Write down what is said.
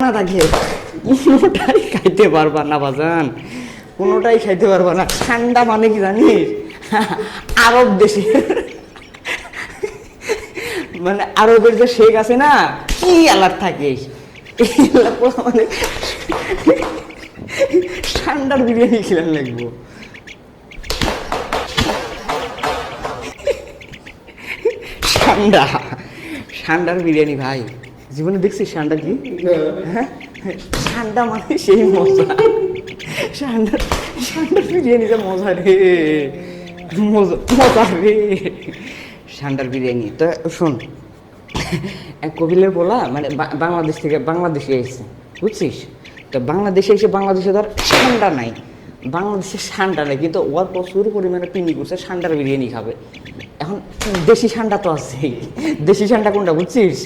না থাকে কোনোটাই খাইতে পারবা না বাজান, কোনোটাই খাইতে পারবা না। ঠান্ডা মানে কি জানিস, আরব দেশে মানে আরবের যে শেখ আছে না, কি আলার থাকিস মানে ঠান্ডার বিরিয়ানি খেলাম লাগবো। ঠান্ডা, ঠান্ডার বিরিয়ানি ভাই, জীবনে দেখছিস ঠান্ডা কি? হ্যাঁ, ঠান্ডা মানে সেই মজা। ঠান্ডার ঠান্ডার বিরিয়ানিটা মজা রে, মজা মজা রে ঠান্ডার বিরিয়ানি। তো শোন, এক কবিলের বলা মানে বাংলাদেশ থেকে বাংলাদেশে এসেছে, বুঝছিস? তো বাংলাদেশে এসে বাংলাদেশে ধর ঠান্ডা নাই, বাংলাদেশে ঠান্ডা নেই, কিন্তু ওর প্রচুর পরিমাণে পিনি করছে ঠান্ডার বিরিয়ানি খাবে। এখন দেশি ঠান্ডা তো আছেই, দেশি ঠান্ডা কোনটা বুঝছিস?